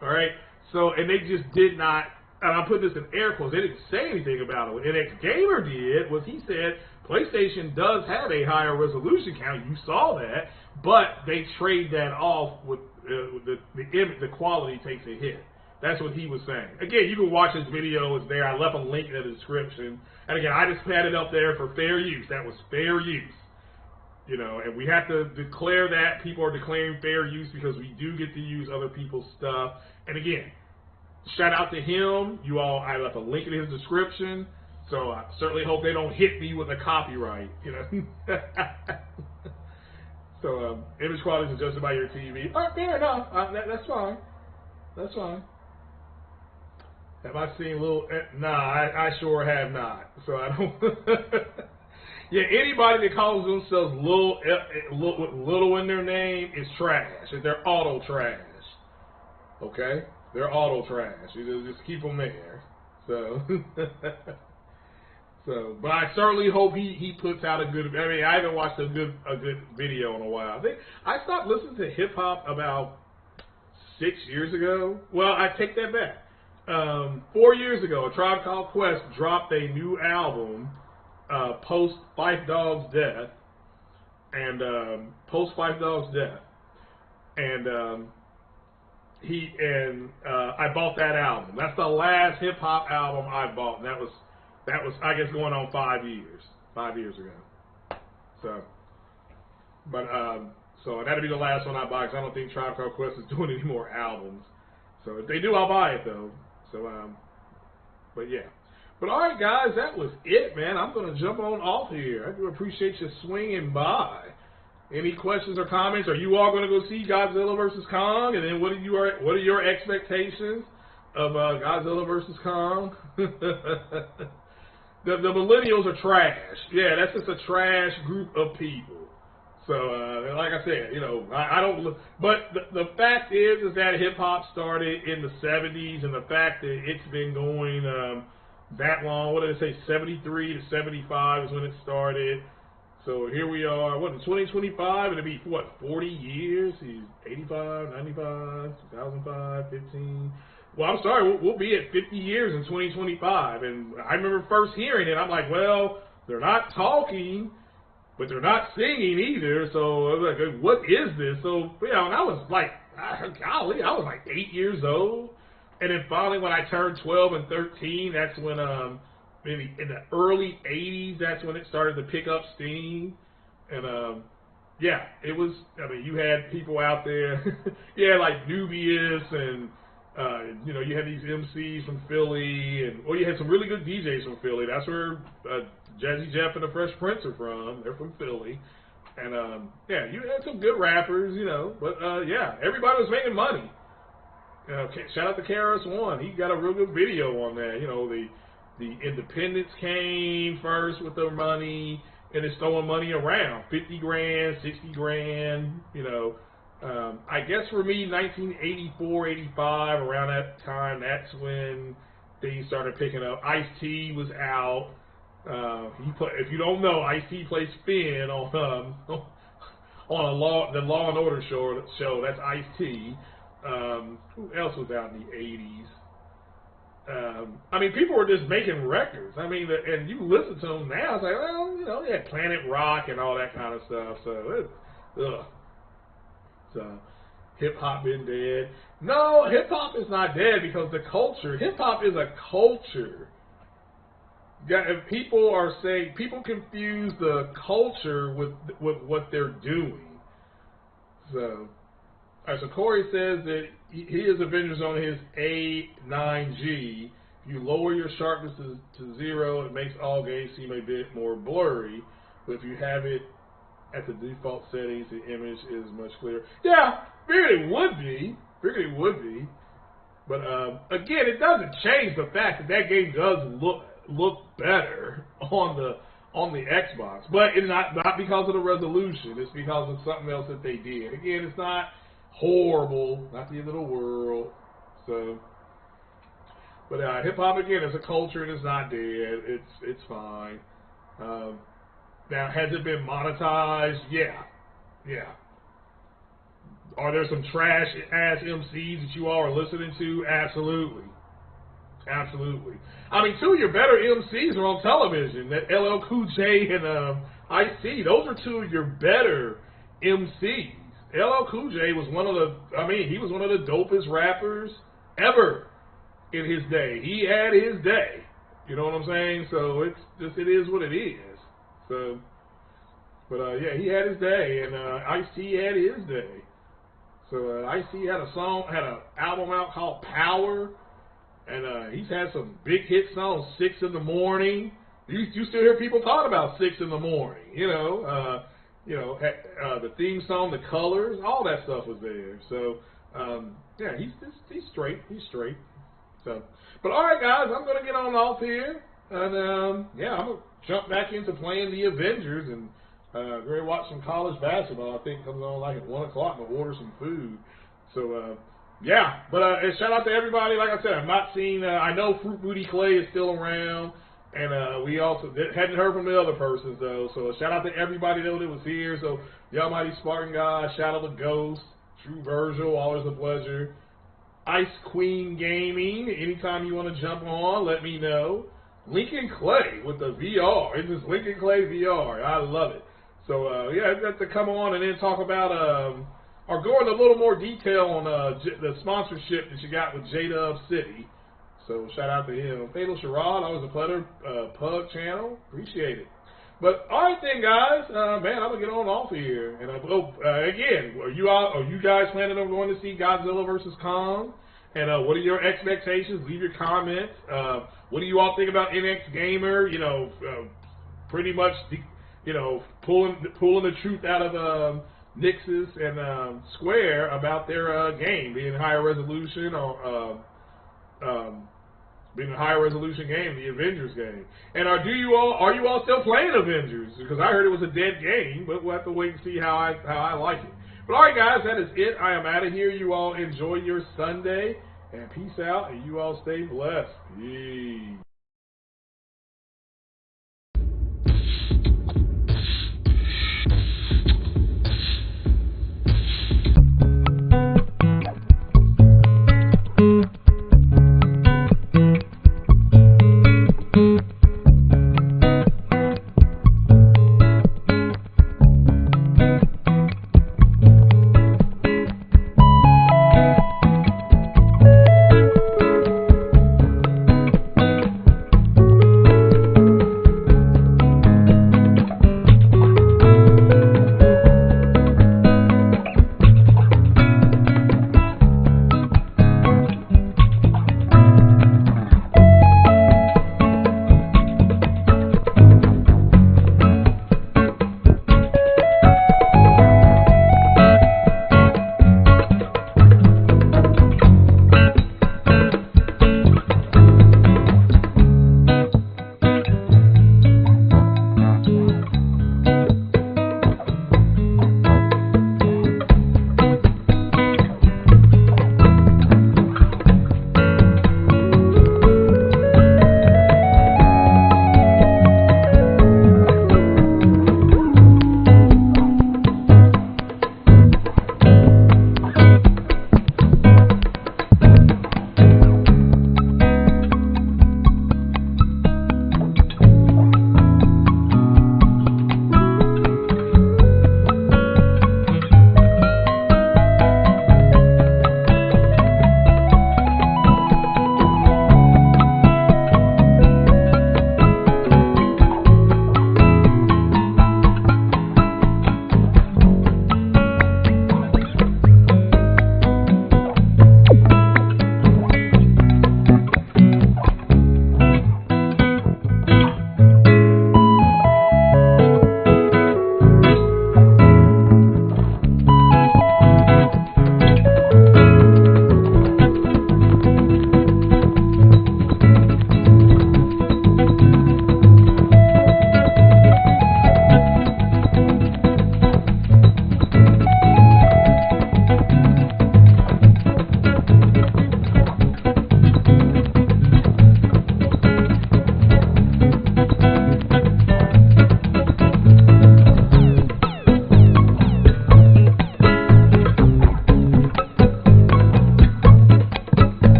all right? So, and they just did not, and I put this in air quotes, they didn't say anything about it. And X Gamer did was he said PlayStation does have a higher resolution count. You saw that, but they trade that off with the quality takes a hit. That's what he was saying. Again, you can watch his video. It's there. I left a link in the description. And again, I just had it up there for fair use. That was fair use. And we have to declare that. People are declaring fair use because we do get to use other people's stuff. And again, shout out to him. You all, I left a link in his description. So I certainly hope they don't hit me with a copyright. So image quality is adjusted by your TV. All right, fair enough. That's fine. That's fine. Have I seen little? Nah, I sure have not. So I don't. Yeah, anybody that calls themselves with little in their name is trash. They're auto trash. Okay, they're auto trash. You just keep them there. So. But I certainly hope he puts out a good. I mean, I haven't watched a good video in a while. I think I stopped listening to hip hop about 6 years ago. Well, I take that back. 4 years ago, A Tribe Called Quest dropped a new album post Phife Dawg's death, and I bought that album. That's the last hip hop album I bought, and that was I guess going on 5 years. 5 years ago. So that'll be the last one I buy because I don't think Tribe Called Quest is doing any more albums. So if they do, I'll buy it though. So but yeah. But all right, guys, that was it, man. I'm gonna jump on off here. I do appreciate you swinging by. Any questions or comments? Are you all gonna go see Godzilla vs. Kong? And then what are your expectations of Godzilla vs. Kong? The millennials are trash. Yeah, that's just a trash group of people. So, like I said, I don't. But the fact is that hip hop started in the '70s, and the fact that it's been going that long. What did I say? 73 to 75 is when it started. So here we are. What in 2025? It'll be what 40 years? 85, 95, 2005, 15. Well, I'm sorry, we'll be at 50 years in 2025. And I remember first hearing it, I'm like, well, they're not talking, but they're not singing either. So I was like, what is this? So, and I was like, golly, I was like 8 years old. And then finally when I turned 12 and 13, that's when, maybe in the early 80s, that's when it started to pick up steam. And, yeah, it was, you had people out there, like Nubius and, you had these MCs from Philly, and you had some really good DJs from Philly. That's where Jazzy Jeff and the Fresh Prince are from. They're from Philly, and you had some good rappers, But everybody was making money. Shout out to KRS-One. He got a real good video on that. The independents came first with their money, and it's throwing money around, 50 grand, 60 grand, I guess for me, 1984, 85, around that time, that's when things started picking up. Ice-T was out. If you don't know, Ice-T plays Finn on the Law and Order show. That's Ice-T. Who else was out in the 80s? People were just making records. And you listen to them now, it's like, well, they had Planet Rock and all that kind of stuff. So, So, hip-hop been dead. No, hip-hop is not dead because the culture. Hip-hop is a culture. people are saying, people confuse the culture with what they're doing. So, all right, so Corey says that his Avengers on his A9G. If you lower your sharpness to 0, it makes all games seem a bit more blurry. But if you have it at the default settings, the image is much clearer. Yeah, figured it would be. But again, it doesn't change the fact that that game does look better on the Xbox. But it's not because of the resolution. It's because of something else that they did. Again, it's not horrible, not the end of the world. So, but hip hop again is a culture and it's not dead. It's fine. Now, has it been monetized? Yeah. Are there some trash ass MCs that you all are listening to? Absolutely. I mean, two of your better MCs are on television. That LL Cool J and Ice-T. Those are two of your better MCs. LL Cool J was one of the dopest rappers ever in his day. He had his day. You know what I'm saying? So it is what it is. So, but yeah, he had his day, and Ice-T had his day. So Ice-T had an album out called Power, and he's had some big hit songs. 6 in the Morning. You still hear people talk about 6 in the Morning. The theme song, The Colors, all that stuff was there. So yeah, he's straight. So, but all right, guys, I'm gonna get on off here, and yeah, I'm gonna jump back into playing the Avengers and. Ready to watch some college basketball. I think it comes on like at 1 o'clock. I'm going to order some food. So, yeah. But shout out to everybody. Like I said, I've not seen, I know Fruit Booty Clay is still around. And we also hadn't heard from the other persons, though. So, shout out to everybody that was here. So, the Almighty Spartan God, shout out to Ghost, True Virgil, always a pleasure. Ice Queen Gaming, anytime you want to jump on, let me know. Lincoln Clay with the VR. It's just Lincoln Clay VR. I love it. So, yeah, I've got to come on and then talk about, or go into a little more detail on the sponsorship that you got with J-Dub City. So, shout out to him. Fatal Sherrod, always a pleasure. Pug channel, appreciate it. But, all right then, guys, man, I'm going to get on off here. And, again, are you guys planning on going to see Godzilla vs. Kong? And what are your expectations? Leave your comments. What do you all think about NX Gamer? Pretty much... pulling the truth out of Nixus and Square about their game being higher resolution or being a higher resolution game, the Avengers game. And are you all still playing Avengers? Because I heard it was a dead game, but we'll have to wait and see how I like it. But all right, guys, that is it. I am out of here. You all enjoy your Sunday and peace out, and you all stay blessed. Peace.